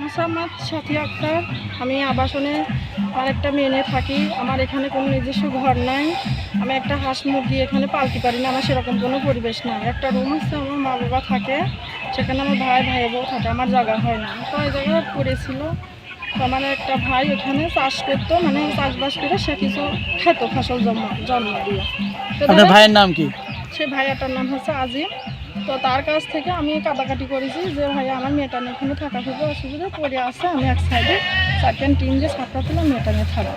মোসাম্মদ সাথী আক্তার। আমি আবাসনে আরেকটা মেয়ে থাকি। আমার এখানে কোনো নিজস্ব ঘর নাই। আমি একটা হাঁস মুরগি এখানে পালতে পারি না। আমার সেরকম কোনো পরিবেশ নাই। একটা রুম আছে, আমার মা বাবা থাকে সেখানে, আমার ভাই বউ থাকে। আমার জায়গা হয় না, তো এই জায়গায় পড়েছিল। তো আমার একটা ভাই ওখানে চাষ করতো, মানে চাষবাস করে সে কিছু খেত ফসল জন্ম দিয়ে। তো আপনার ভাইয়ের নাম কি? সে ভাইয়াটার নাম হচ্ছে আজিম। তো তার কাছ থেকে আমি কাটাকাটি করেছি যে ভাইয়া আমার মেয়েটা নিয়ে এখানে থাকা খুবই অসুবিধা পড়ে আছে। আমি এক সাইডে চারটেন টিন যে ছাপটা তুলে মেয়েটা নিয়ে থাকা,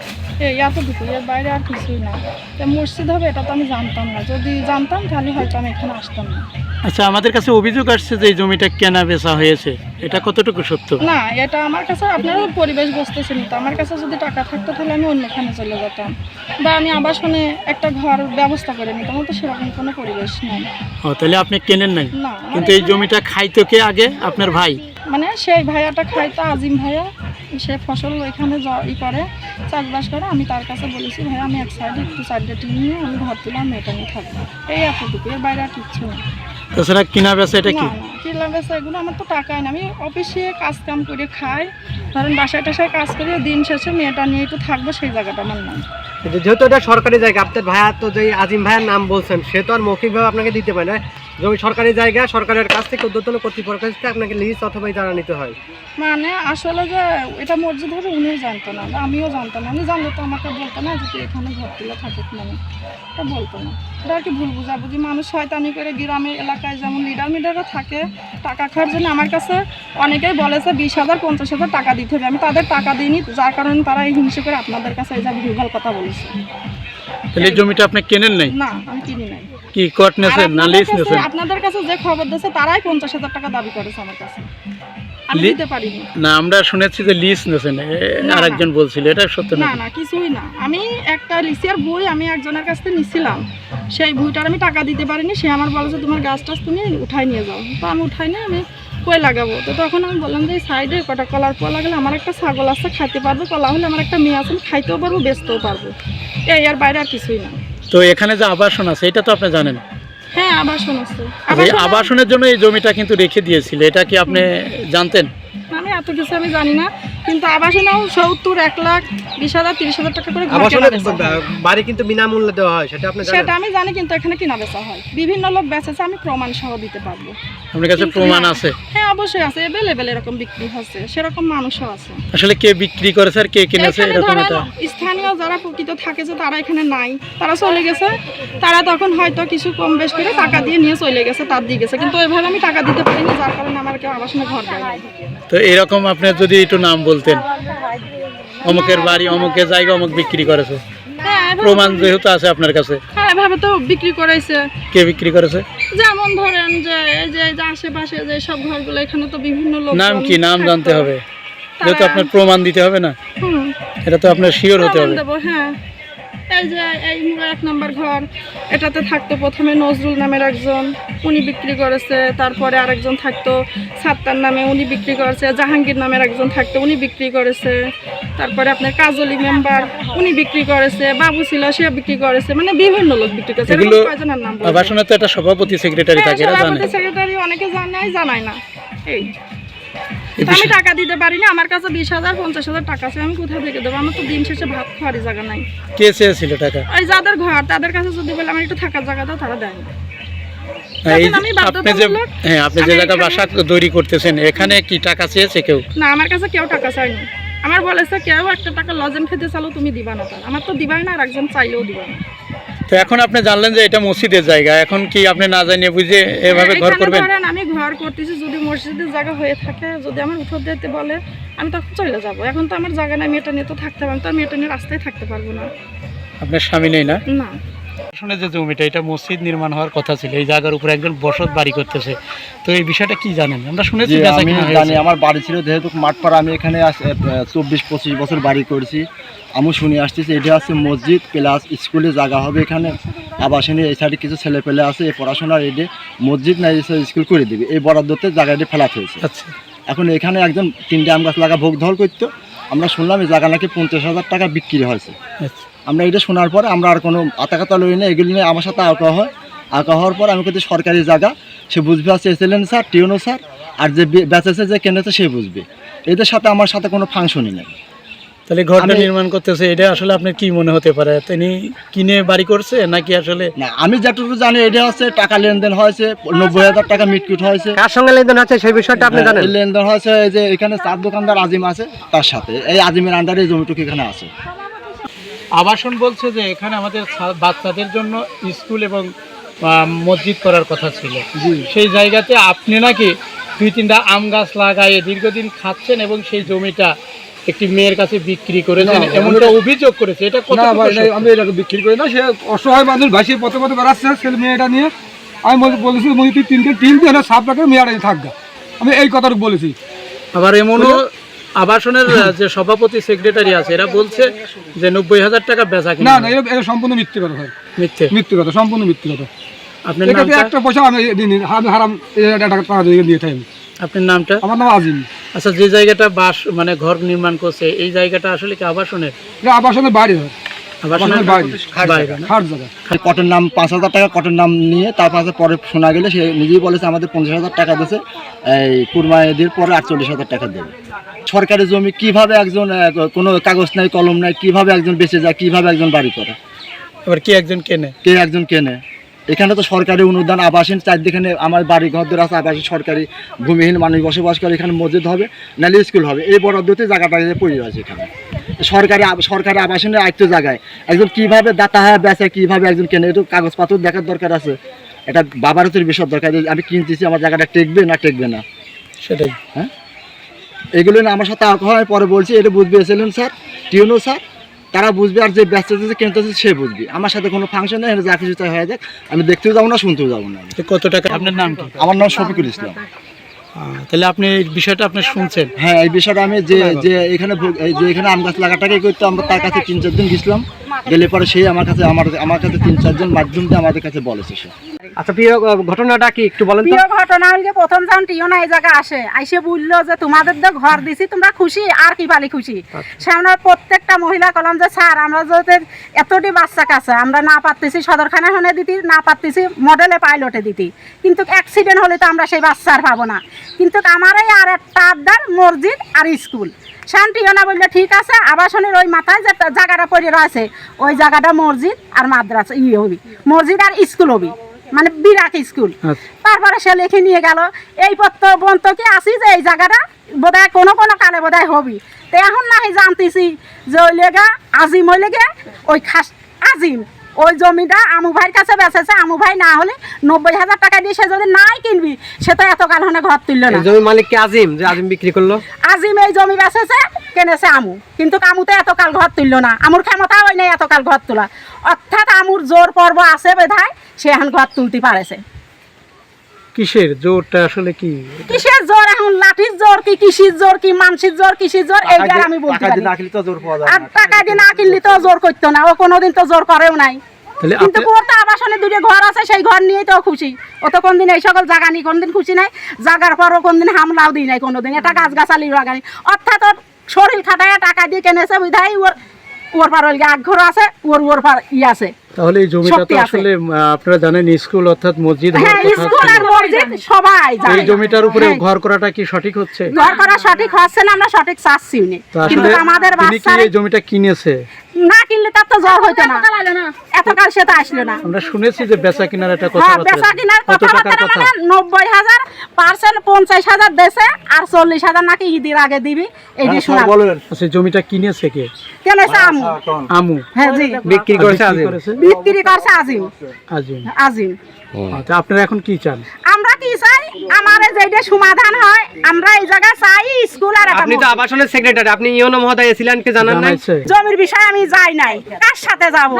এই এতটুকু, এর বাইরে আর কিছুই না। তো মসজিদ হবে এটা তো আমি জানতাম না। যদি জানতাম তাহলে হয়তো আমি এখানে আসতাম না। আচ্ছা, আমাদের কাছে অভিযোগ আসছে যে এই জমিটা কেনা বেচা হয়েছে, এটা কতটুকু সত্য? না, এটা আমার কাছে, আপনারা পরিবেশ বুঝতেছেন তো, আমার কাছে যদি টাকা থাকতো তাহলে আমি অন্যখানে চলে যেতাম, বা আমি আবাসনে একটা ঘর ব্যবস্থা করে নিতাম। তো সেরকম কোনো পরিবেশ নেই। ও, তাহলে আপনি কেনেন নাই? না, কিন্তু এই জমিটা খাইতো কে আগে? আপনার ভাই? মানে সেই ভাইয়াটা খাইতো, আজিম ভাইয়া। সে ফসল ওইখানে করে, চাষবাস করে। আমি তার কাছে বলেছি ভাইয়া আমি এক সাইডে একটু চারটে টিন নিয়ে আমি ঘর তুলাম, মেয়েটা নিয়ে থাকবো, এই এতটুকু, এর বাইরে আর কিচ্ছু নেই। তাছাড়া কিনা বেচা এটা কি? না না, কিনলাম বেচা এগুলো আমার তো টাকাই না। আমি অফিসে কাজ কাম করে খাই, ধরেন বাসায় টাসায় কাজ করে দিন শেষে মেয়েটা নিয়ে একটু থাকবো, সেই জায়গাটা আমার নাই। যেহেতু এটা সরকারি জায়গা, আপনার ভাইয়া তো যে আজিম ভাইয়ের নাম বলছেন, সে তো আর মৌখিকভাবে আপনাকে দিতে পারে না। জমি সরকারি জায়গা, সরকারের কাছ থেকে উদ্যোতন কর্তৃপক্ষের কাছ থেকে আপনাকে লিজ অথবা জানা নিতে হয়। মানে আসলে যে এটা মসজিদ হবে উনিও জানতো না, আমিও জানতাম না। আমি জানলে তো আমাকে বলতো না যে তুই এখানে ঘর তুলে থাকুক, মানে এটা বলতো না। এটা আর কি ভুল বুঝাবুঝি। মানুষ শয়তানি করে গ্রামের এলাকায় যেমন লিডাররা থাকে টাকা খাওয়ার জন্য। আমার কাছে অনেকেই বলেছে 20,000 50,000 টাকা দিতে হবে, আমি তাদের টাকা দিইনি, যার কারণে তারা এই হিংসে করে আপনাদের কাছে এই যা ভুলভাল কথা বলেছে। তাহলে এই জমিটা আপনি কেনেন নাই? না, আমি কিনি নাই। কি কোর্ট নেছেন না লিজ নেছেন? আপনাদের কাছে যে খবর দিয়েছে তারাই 50,000 টাকা দাবি করেছে আমার কাছে, আমি দিতে পারিনি। না, আমরা শুনেছি যে লিজ নেছেন, আরেকজন বলছিল, এটা সত্য না? না না, কিছুই না। আমি একটা লিসিয়ার বই আমি একজনের কাছ থেকে নিছিলাম, সেই বইটার আমি টাকা দিতে পারিনি। সে আমার বলেছে তোমার গাছ টাছ তুমি উঠাই নিয়ে যাও। তো আমি উঠাই নিয়ে আমি কই লাগাবো। তো তখন আমি বললাম যে এই সাইডে কটা কলার পোয়া লাগালে, আমার একটা ছাগল আছে খাইতে পারবো, কলা হলে আমার একটা মেয়ে আছে খাইতেও পারবো বেচতেও পারবো, এই আর বাইরে আর কিছুই না। তো এখানে যে আবাসন আছে এটা তো আপনি জানেন? হ্যাঁ, আবাসন আছে। আবাসনের জন্য এই জমিটা কিন্তু রেখে দিয়েছিল, এটা কি আপনি জানতেন? আমি এত কিছু আমি জানি না, কিন্তু আবাসনেও 70, 1,20,000 30,000 টাকা করে বাড়ি কিন্তু বিনামূল্যে দেওয়া হয়, সেটা আপনি জানেন? সেটা আমি জানি, কিন্তু এখানে কিনা বেচা হয়, বিভিন্ন লোক বেচেছে, আমি প্রমাণ সহ দিতে পারবো। আপনার কাছে প্রমাণ আছে? হ্যাঁ অবশ্যই আছে, এভেলেবেল এরকম বিক্রি হচ্ছে, সেরকম মানুষও আছে। আসলে কে বিক্রি করেছে আর কে কিনেছে এরকম এটা? স্থানীয় যারা প্রকৃত থাকেছে তারা এখানে নাই, তারা চলে গেছে। তারা তখন হয়তো কিছু কম বেশ করে টাকা দিয়ে নিয়ে চলে গেছে, তার দিয়ে গেছে, কিন্তু ওইভাবে আমি টাকা দিতে পারিনি, যার কারণে আমার কেউ আবাসনে ঘর দেয় না। তো এরকম আপনি যদি একটু নাম বলতেন, অমুকের বাড়ি অমুকের জায়গা অমুক বিক্রি করেছে, প্রমাণ যেহেতু আছে আপনার কাছে। হ্যাঁ, এভাবে তো বিক্রি করেছে। কে বিক্রি করেছে? যেমন ধরেন যে এই যে আশেপাশে যে সব ঘরগুলো, এখানে তো বিভিন্ন লোক। নাম কি? নাম জানতে হবে, যেহেতু আপনার প্রমাণ দিতে হবে না, এটা তো আপনার শিওর হতে হবে। হ্যাঁ, এই যে এই 1 নম্বর ঘর, এটাতে থাকতো প্রথমে নজরুল নামের একজন, উনি বিক্রি করেছে। তারপরে আরেকজন থাকতো সাত্তার নামে, উনি বিক্রি করেছে। জাহাঙ্গীর নামের একজন থাকতো, উনি বিক্রি করেছে। তারপরে আপনার কাজলি মেম্বার, উনি বিক্রি করেছে। বাবু ছিল, সে বিক্রি করেছে। মানে বিভিন্ন লোক বিক্রি করেছে। এগুলো আবাসনে তো একটা সভাপতি সেক্রেটারি থাকে, এটা জানেন? সভাপতি সেক্রেটারি অনেকে জানায় না। এই আমি টাকা দিতে পারি না, আমার কাছে 20,000 50,000 টাকা আছে, আমি কোথা থেকে দেবো? আমার তো দিন শেষে ভাত খাওয়ারই জায়গা নাই। কে চেয়েছিল টাকা? ওই যাদের ঘর তাদের কাছে যদি বলে আমার একটু থাকার জায়গা দাও, তারা দেয় না। আপনি যে জায়গা বাসা তৈরি করতেছেন, এখানে কি টাকা চেয়েছে কেউ? না, আমার কাছে কেউ টাকা চায়নি। আমার বলেছে কেউ একটা টাকা লজেন খেতে চালো তুমি দিবা না, তার আমার তো দিবাই না, আর একজন চাইলেও দিবা না। তো এখন আপনি জানলেন যে এটা মসজিদের জায়গা, এখন কি আপনি না জানিয়ে বুঝে এভাবে ঘর করবেন? আমি ঘর করতেছি, যদি মসজিদের জায়গা হয়ে থাকে, যদি আমার উঠোর দিতে বলে, আমি তখন চলে যাব। এখন তো আমার জায়গা নাই, মেয়েটা নিয়ে তো থাকতে পারবো, তো মেয়েটা নিয়ে রাস্তায় থাকতে পারবো না। আপনার স্বামী নেই না? না। শুনে যে জমিটা, এটা মসজিদ নির্মাণ হওয়ার কথা ছিল, এই জায়গার উপরে একজন বসত বাড়ি করতেছে, তো এই বিষয়টা কি জানেন? আমরা শুনেছি আমি জানি, আমার বাড়ি ছিল যেহেতু মাঠপাড়া, আমি এখানে 24-25 বছর বাড়ি করেছি। আমি শুনে আসতেছি এটা আছে মসজিদ প্লাস স্কুলে জায়গা হবে এখানে। আবাসনে এই সাইডে কিছু ছেলে পেলে আছে, এই পড়াশোনার এডে মসজিদ না স্কুল করে দেবে, এই বরাদ্দতে জায়গাটি ফেলাতে হয়েছে। আচ্ছা, এখন এখানে একজন 3টে আম গাছ লাগা ভোগ ধল করতো, আমরা শুনলাম এই জায়গা নাকি 50,000 টাকা বিক্রি হয়েছে। আমরা এটা শোনার পরে আমরা আর কোনো আতাকাতা লই না, এগুলি নিয়ে আমার সাথে আঁকা হয়। আঁকা হওয়ার পর আমি কিন্তু সরকারি জায়গা, সে বুঝবে আছে এসএলএন স্যার, টিওনো স্যার, আর যে বেচেছে যে কিনেছে সে বুঝবে। এদের সাথে আমার সাথে কোনো ফাংশনই নেই। তাহলে ঘরটা আমি- নির্মাণ করতেছে, এটা আসলে আপনার কি মনে হতে পারে? তিনি কিনে বাড়ি করছে নাকি আসলে? না, আমি যতটুকু জানি এটা হচ্ছে টাকা লেনদেন হয়েছে, 90,000 টাকা মিটকুট হয়েছে। কার সঙ্গে লেনদেন হচ্ছে সেই বিষয়টা আপনি জানেন? এই লেনদেন হয়েছে এই যে এখানে চার দোকানদার আজিম আছে তার সাথে, এই আজিমের আন্ডারে এই জমিটুকু এখানে আছে। আবাসন বলছে যে এখানে আমাদের বাচ্চাদের জন্য স্কুল এবং মসজিদ করার কথা ছিল, সেই জায়গাতে আপনি নাকি 2-3টা আম গাছ লাগাইয়ে দীর্ঘদিন খাচ্ছেন এবং সেই জমিটা একটি মেয়ের কাছে বিক্রি করেছেন এমনটা অভিযোগ করেছে। এটা না কতটুকু ভাই, সত্য? আমি এটাকে বিক্রি করি না। সে অসহায় মানুষ ভাসিয়ে পথে পথে বেড়াচ্ছে ছেলে মেয়েটা নিয়ে। আমি বলেছি মুই তুই 3টে টিন দিয়ে সাপ রাখে মেয়েটা থাকবে, আমি এই কথাটুকু বলেছি। আবার এমনও আবাসনের যে সভাপতি সেক্রেটারি আছে এরা বলছে যে 90,000 টাকা বেচা না কিনা না, এটা সম্পূর্ণ মিথ্যে কথা ভাই, মিথ্যে। মিথ্যে কথা, সম্পূর্ণ মিথ্যে কথা। আপনার এটাতে নামটা? একটা পয়সা আমি দিইনি, আমি হারাম টাকা দিয়ে থাকি। আপনার নামটা? আমার নাম আজিম। আচ্ছা, যে জায়গাটা বাস মানে ঘর নির্মাণ করছে এই জায়গাটা আসলে কি আবাসনের? এটা আবাসনের বাড়ি হয়, আবাসনের বাইরে। বাইরে না? খাট জায়গা। কটের নাম 5,000 টাকা কটের নাম নিয়ে তারপর পরে শোনা গেলে সে নিজেই বলেছে আমাদের 50,000 টাকা দিয়েছে, এই কুরবানির পরে 48,000 টাকা দেবে। সরকারি জমি কিভাবে একজন কোনো কাগজ নাই কলম নাই কিভাবে একজন বেঁচে যায়, কিভাবে একজন বাড়ি করে, এবার কি একজন কেনে? কে একজন কেনে? এখানে তো সরকারি অনুদান আবাসিন চারদিকে আমার বাড়ি ঘরদের আছে, আবাসিন সরকারি ভূমিহীন মানুষ বসবাস করে, এখানে মসজিদ হবে নাহলে স্কুল হবে, এই বরাদ্দতে জায়গাটা পড়ে আছে এখানে। সরকারি আবাসনের আয়ত্ত জায়গায় একজন কিভাবে দাতা হয় বেচে, কিভাবে একজন কেনে, একটু কাগজপত্র দেখার দরকার আছে। এটা বাবার হচ্ছে বিষয় দরকার, যে আমি কিনতেছি আমার জায়গাটা টেকবে না টেকবে না, সেটাই। হ্যাঁ এগুলো না আমার সাথে আগ্রহ হয়। পরে বলছি এটা বুঝবে এসেলেন স্যার, টিউনো স্যার, তারা বুঝবে, আর যে ব্যস্ত কিনতেছে সে বুঝবে। আমার সাথে কোনো ফাংশন নেই, যা কিছু তাই হয়ে যাক, আমি দেখতেও যাবো না শুনতেও যাবো না। তো কত টাকা? আপনার নাম কি? আমার নাম শফিকুল ইসলাম। তাহলে আপনি এই বিষয়টা আপনি শুনছেন? হ্যাঁ, এই বিষয়টা আমি যে যে এখানে যে এখানে আম গাছ লাগাটাকে করতো, আমরা তার কাছে 3-4 দিন গেছিলাম, গেলে পরে সেই আমার কাছে 3-4 জন মাধ্যম দিয়ে আমাদের কাছে বলেছে সে। আচ্ছা, প্রিয় ঘটনাটা কি একটু বলেন তো? প্রিয় ঘটনা হল যে প্রথম যখন টিওনা এই জায়গায় আসে আইসে বললো যে তোমাদের তো ঘর দিছি তোমরা খুশি, আর কি পালি খুশি। সে আমরা প্রত্যেকটা মহিলা কলাম যে স্যার আমরা যদি এতটি বাচ্চা কাছে আমরা না পারতেছি সদরখানা হনে দিতি, না পারতেছি মডেলে পাইলটে দিতি, কিন্তু অ্যাক্সিডেন্ট হলে তো আমরা সেই বাচ্চা আর পাবো না। কিন্তু আমারই আর একটা আবদার মসজিদ আর স্কুল। শান্তিওনা বললে ঠিক আছে, আবাসনের ওই মাথায় যে জায়গাটা পড়ে রয়েছে ওই জায়গাটা মসজিদ আর মাদ্রাসা হবি, মসজিদ আর স্কুল হবি, মানে বিরাট স্কুল। তারপরে সে লিখে নিয়ে গেল এই পত্র বন্ত কি আসি যে এই জায়গাটা বোধহয় কোনো কালে বোধহয় হবি। তো এখন না জানতেছি যে ওই লেগা আজিম ওই লেগে ওই খাস আজিম ওই জমিটা আমু ভাইয়ের কাছে বেচেছে। আমু ভাই না হলে 90,000 টাকা দিয়ে সে যদি নাই কিনবি সে তো এতকাল হনে ঘর তুললো না। জমি মালিক কি আজিম, যে আজিম বিক্রি করলো? আজিম এই জমি বেচেছে, কেনেছে আমু, কিন্তু আমুতে এতকাল ঘর তুললো না। আমুর ক্ষমতা হয় নাই এতকাল ঘর তোলা, অর্থাৎ আমুর জোর পর্ব আছে বেধায় সে এখন ঘর তুলতে পারেছে। কিসের জোরটা আসলে কি? কিসের জোর? এখন লাঠির জোর কি, কিসির জোর কি, মানসির জোর, কিসির জোর, এইটা আমি বলতে টাকা পারি। দিয়ে না কিনলে তো জোর পাওয়া যায় আর না। টাকা দিয়ে না কিনলে তো জোর করতো না, ও কোনোদিন তো জোর করেও নাই। তাহলে কিন্তু আপনি ওর তো আবাসনে দুটো ঘর আছে, সেই ঘর নিয়েই তো খুশি। ও তো কোনদিন এই সকল জায়গা নিয়ে কোনদিন খুশি নাই, জায়গার পরও কোনদিন হামলাও দিই নাই কোনোদিন, এটা গাছগাছালি লাগানি। অর্থাৎ ওর শরীর খাটায় টাকা দিয়ে কেনেছে বিধায় ওর পার আগ্রহ আছে, ওর পার আছে। তাহলে এই জমিটা তো শক্তি আছে। আসলে আপনারা জানেন স্কুল অর্থাৎ মসজিদ হওয়ার হ্যাঁ, কথা স্কুল ছিল। আর মসজিদ সবাই জানে। এই জমিটার উপরে হ্যাঁ। ঘর করাটা কি সঠিক হচ্ছে? ঘর করা সঠিক হচ্ছে না, আমরা সঠিক চাচ্ছি না। তো কিন্তু আসলে আমাদের তিনি কি বাচ্চারা এই জমিটা কিনেছে? না কিনলে তার তো জ্বর হইতো না, এতকাল সে তো আসলো না। আমরা শুনেছি যে বেচা কিনার একটা হ্যাঁ, কথা বেচা কিনার কত টাকার কথাবার্তা কথা? মানে 90,000 পার্সেন্ট 50,000 দেশে আর 40,000 নাকি ঈদের আগে দিবি, এই যে শোনা আচ্ছা, জমিটা কিনেছে কে? কেনেছে আমু। আমু হ্যাঁ জি, বিক্রি করেছে আজিম। বিক্রি করছে আজিম। আজিম। আজিম। আচ্ছা, আপনারা এখন কি চান? আমরা কি চাই, আমার যেটা সমাধান হয় আমরা এই জায়গায় চাই স্কুল আর একটা আপনি তো আবাসনের সেক্রেটারি, আপনি ইওনো মহোদয় এসেছিলেন, কে জানান নাই? জানাইছে? জমির বিষয়ে আমি যাই নাই, কার সাথে যাবো?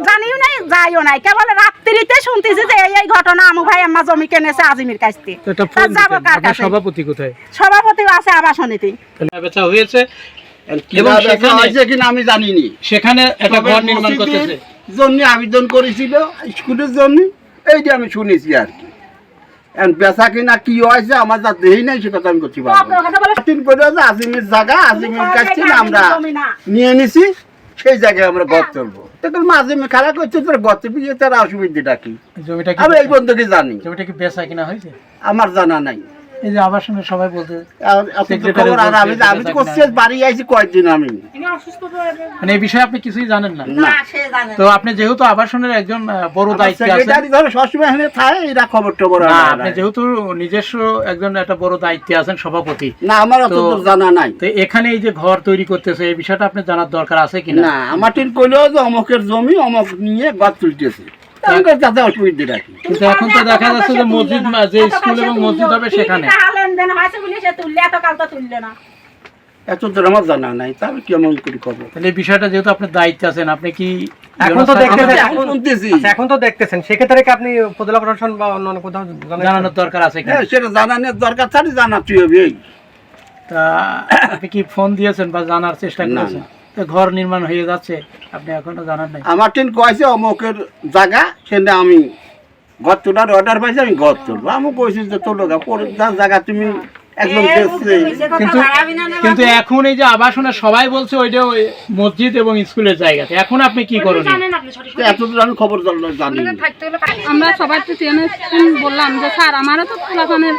জানিও নাই, যাইও নাই, কেবল রাত্রিতে শুনতেছি যে এই ঘটনা আমু ভাই আম্মা জমি কেনেছে আজিমের কাছ থেকে। তো এটা ফোন তা যাবো দিতেন। কার আপনার কাছে? সভাপতি কোথায়? সভাপতি আছে আবাসনীতে। তাহলে বেচা হয়েছে এবং কিনা আমি জানিনি। সেখানে একটা ঘর নির্মাণ করতেছে। জন্য আবেদন করেছিল স্কুলের জন্য, এইটা আমি শুনেছি আর কি। বেচা কিনা কি হয়েছে আমার যা দেই নাই সে কথা আমি করতে পারবো না। দিন পরে যে আজিমের জায়গা, আজিমের কাছ থেকে আমরা নিয়ে নিছি, সেই জায়গায় আমরা ঘর তুলবো। তখন আজিমে খারাপ করছে, তোর ঘর তুলবি, তার অসুবিধাটা কি জমিটা কি আমি এই বন্ধুকে জানি। জমিটা কি বেচা কিনা হয়েছে? আমার জানা নাই। এই যে আবাসনের সবাই বলতে এত তো খবর আর আমি তো করছি বাড়ি আইছি কয়েকদিন আমি মানে এই বিষয়ে আপনি কিছুই জানেন না না তো আপনি যেহেতু আবাসনের একজন বড় দায়িত্বে আছেন সেক্রেটারি ধরে সবসময় এখানে থাকে এরা খবর টবর না আপনি যেহেতু নিজস্ব একজন একটা বড় দায়িত্বে আছেন সভাপতি না আমার অত তো- দূর জানা নাই তো এখানে এই যে ঘর তৈরি করতেছে এই বিষয়টা আপনি জানার দরকার আছে কিনা না আমার টিন কইলো যে অমকের জমি অমক নিয়ে বাদ তুলতেছে তাদের যাতে অসুবিধা রাখি কিন্তু এখন তো দেখা যাচ্ছে যে মসজিদ যে স্কুল এবং মসজিদ হবে সেখানে লেনদেন হয়েছে বলে সে তুললে এত কাল তো তুললে না। এত দূর আমার জানা নাই তাহলে কেমন করে করবো তাহলে এই বিষয়টা যেহেতু আপনি দায়িত্বে আছেন আপনি কি এখন তো দেখতেছেন এখন শুনতেছি আচ্ছা, এখন তো দেখতেছেন সেক্ষেত্রে কি আপনি উপজেলা প্রশাসন বা অন্য কোথাও জানাচ্ছেন? জানানোর দরকার আছে কিনা হ্যাঁ সেটা জানানোর দরকার তাহলে জানাচ্ছি হবে এই তা আপনি কি ফোন দিয়েছেন বা জানার চেষ্টা না, করেছেন তো ঘর নির্মাণ হয়ে যাচ্ছে আপনি এখনো জানার নাই আমার টিন কয়েছে অমকের জায়গা সেটা আমি ঘর তোলার অর্ডার পাইছি আমি ঘর তুলবো আমি কইছি যে তোলো গা পরে যার জায়গা তুমি একদম দেখছে কিন্তু কিন্তু এখন এই যে আবাসনের সবাই বলছে ওইটা ওই মসজিদ এবং স্কুলের জায়গাতে এখন আপনি কি করবেন এত দূর আমি খবর জানি না। আমরা সবাই তো বললাম যে স্যার আমারও তো পোলাপানের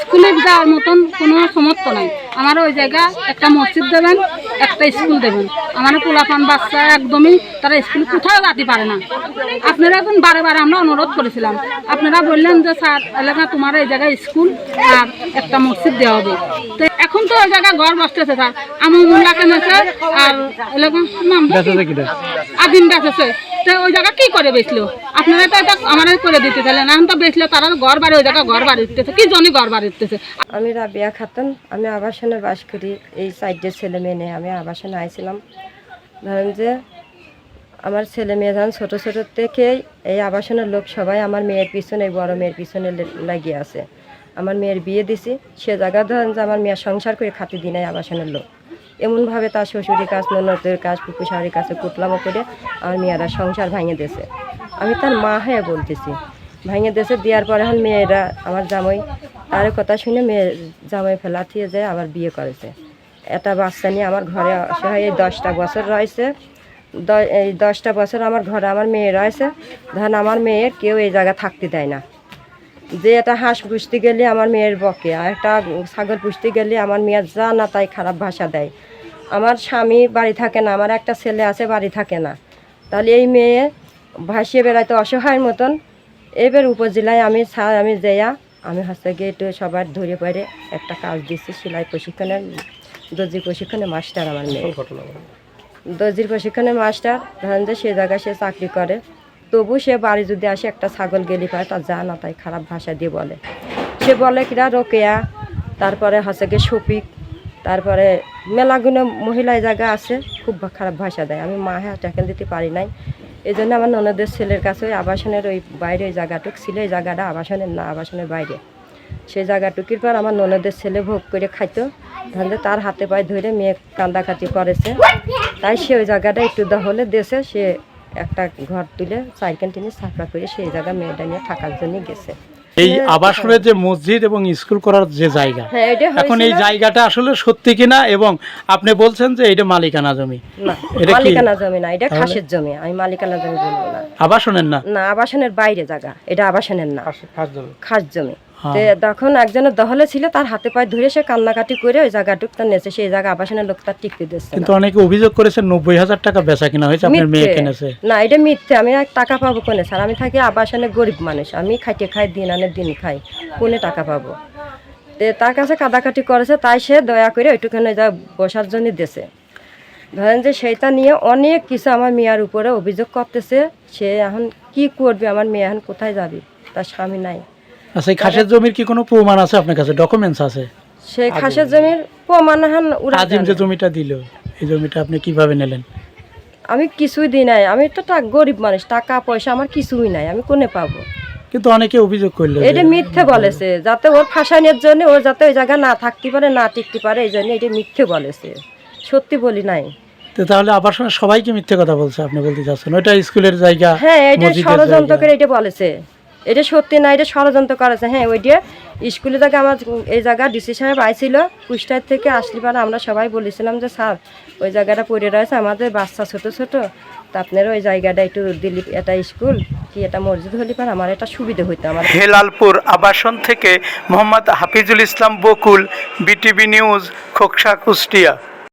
স্কুলে যাওয়ার মতন কোনো সমর্থ নাই, আমারও ওই জায়গা একটা মসজিদ দেবেন, একটা স্কুল দেবেন। আমার পোলাপান বাচ্চা একদমই তারা স্কুল কোথাও যেতে পারে না। আপনারা এখন বারে বারে আমরা অনুরোধ করেছিলাম, আপনারা বললেন যে স্যার এলাকা তোমার এই জায়গায় স্কুল আর একটা মসজিদ দেওয়া হবে। তো এখন তো ওই জায়গায় ঘর বসতেছে স্যার আমুল্লা কেনেছে আর এলাকার নাম আদিম বেঁচেছে। তো ওই জায়গা কি করে বেচলো? আপনারা তো এটা আমাদের করে দিতে চাইলেন, এখন তো বেচলো তারা ঘর বাড়ি ওই জায়গায় ঘর বাড়ি উঠতেছে, কি জন্য ঘর বাড়ি উঠতেছে। আমি রাবিয়া খাতুন, আমি আবাসনে বাস করি। এই সাইডের ছেলে মেয়ে নিয়ে আমি আবাসনে আইছিলাম। ধরেন যে আমার ছেলে মেয়ে যখন ছোটো ছোটো থেকেই এই আবাসনের লোক সবাই আমার মেয়ের পিছনে, এই বড়ো মেয়ের পিছনে লাগিয়ে আছে। আমার মেয়ের বিয়ে দিছি, সে জায়গা ধরেন যে আমার মেয়ের সংসার করে খাতে দিই নাই আবাসনের লোক। এমনভাবে তার শ্বশুরের কাজ, ননদের কাজ, পুকুর শাড়ির কাছে কুটলামো করে আমার মেয়েরা সংসার ভাঙে দিয়েছে। আমি তার মা হয়ে বলতেছি, ভাঙে দিয়েছে। দেওয়ার পরে এখন মেয়েরা আমার জামাই তার কথা শুনে মেয়ের জামাই ফেলাতিয়ে যায় আবার বিয়ে করেছে। একটা বাচ্চা নিয়ে আমার ঘরে অসহায় এই 10টা বছর রয়েছে। এই 10টা বছর আমার ঘরে আমার মেয়ে রয়েছে। ধরেন আমার মেয়ের কেউ এই জায়গা থাকতে দেয় না। যে একটা হাঁস পুষতে গেলে আমার মেয়ের বকে, আর একটা ছাগল পুষতে গেলে আমার মেয়ের যা না তাই খারাপ ভাষা দেয়। আমার স্বামী বাড়ি থাকে না, আমার একটা ছেলে আছে বাড়ি থাকে না। তাহলে এই মেয়ে ভাসিয়ে বেড়াইতে অসহায়ের মতন। এবার উপজেলায় আমি যেয়া আমি হচ্ছে গিয়ে একটু সবার ধরে পড়ে একটা কাজ দিচ্ছি, সেলাই প্রশিক্ষণের, দর্জির প্রশিক্ষণের মাস্টার আমার মেয়ে। দর্জির প্রশিক্ষণের মাস্টার ধরেন যে সে জায়গায় সে চাকরি করে। তবু সে বাড়ি যদি আসে একটা ছাগল গেলি পায় তার যা না তাই খারাপ ভাষা দিয়ে বলে। সে বলে কিনা রোকেয়া, তারপরে হচ্ছে গিয়ে শফিক, তারপরে মেলাগুলো মহিলা জায়গা আছে, খুব খারাপ ভাষা দেয়। আমি মা হ্যাঁ ট্যাকেল দিতে পারি নাই। এই জন্য আমার ননদের ছেলের কাছে ওই আবাসনের ওই বাইরে ওই জায়গাটুক ছিল, এই জায়গাটা আবাসনের না, আবাসনের বাইরে। সেই জায়গাটুকির পর আমার ননদের ছেলে ভোগ করে খাইতো। ধরলে তার হাতে পায়ে ধরে মেয়ে কান্দাকাটি করেছে, তাই সে ওই জায়গাটা একটু দহলে দেশে সে একটা ঘর তুলে সাইকেল টেনে ছাপড়া করে সেই জায়গা মেয়েটা নিয়ে থাকার জন্য গেছে। এই আবাসনের যে মসজিদ এবং স্কুল করার যে জায়গা, হ্যাঁ, এটা এখন এই হয়েছিল- জায়গাটা আসলে সত্যি কিনা, এবং আপনি বলছেন যে এটা মালিকানা জমি, না, এটা কি মালিকানা জমি না, এটা খাসের জমি। আমি মালিকানা জমি বলবো না। আবাসনের না? না, আবাসনের বাইরে জায়গা, এটা আবাসনের না, খাস জমি। হ্যাঁ। তো তখন একজনের দহলে ছিল, তার হাতে পায়ে ধরে সে কান্নাকাটি করে ওই জায়গাটুক তার নেছে, সেই জায়গা আবাসনের লোক তার টিকতে দিচ্ছে কিন্তু অনেকে অভিযোগ করেছে 90,000 টাকা বেচা কিনা হয়েছে, আপনার মেয়ে কিনেছে। না, এটা মিথ্যে। আমি আর টাকা পাবো কোনে স্যার? আমি থাকি আবাসনে, গরিব মানুষ, আমি খাইতে খাই, দিন আনে দিন খাই, কোনে টাকা পাবো? তো তার কাছে কাদাকাটি করেছে, তাই সে দয়া করে ওইটুখানে যা বসার জন্য দিয়েছে। ধরেন যে সেইটা নিয়ে অনেক কিছু আমার মেয়ের উপরে অভিযোগ করতেছে। সে এখন কি করবে? আমার মেয়ে এখন কোথায় যাবে? তার স্বামী নাই। আচ্ছা, এই খাসের জমির কি কোনো প্রমাণ আছে আপনার কাছে, ডকুমেন্টস আছে? সেই খাসের জমির প্রমাণ এখন ওরা আজিম যে জানে। জমিটা দিল, এই জমিটা আপনি কিভাবে নিলেন? আমি কিছুই দিই নাই, আমি তো গরিব মানুষ, টাকা পয়সা আমার কিছুই নাই, আমি কোনে পাবো? কিন্তু অনেকে অভিযোগ করলো যে- এটা মিথ্যে বলেছে, যাতে ওর ফাঁসানোর জন্য, ওর যাতে ওই জায়গা না থাকতে পারে, না টিকতে পারে, এই জন্য এটা মিথ্যে বলেছে। সত্যি বলি নাই। তো তাহলে আবাসনের সবাইকে মিথ্যে কথা বলছে আপনি বলতে চাচ্ছেন? ওইটা স্কুলের জায়গা, হ্যাঁ, এটা মসজিদের ষড়যন্ত্র জায়গা। করে এটা বলেছে। এটা সত্যি না, এটা ষড়যন্ত্র করেছে। হ্যাঁ, ওইটা স্কুলে জায়গা আমার এই জায়গা ডিসি সাহেব আইছিল কুষ্টার থেকে, আসলে পারে আমরা সবাই বলেছিলাম যে স্যার ওই জায়গাটা পড়ে রয়েছে, আমাদের বাচ্চা ছোট ছোট, তা আপনারা ওই জায়গাটা একটু দিলি একটা স্কুল কি এটা মসজিদ হলে পার আমার এটা সুবিধা হইতো আমার। হেলালপুর আবাসন থেকে মোহাম্মদ হাফিজুল ইসলাম বকুল, বিটিভি নিউজ, খোকসা, কুষ্টিয়া।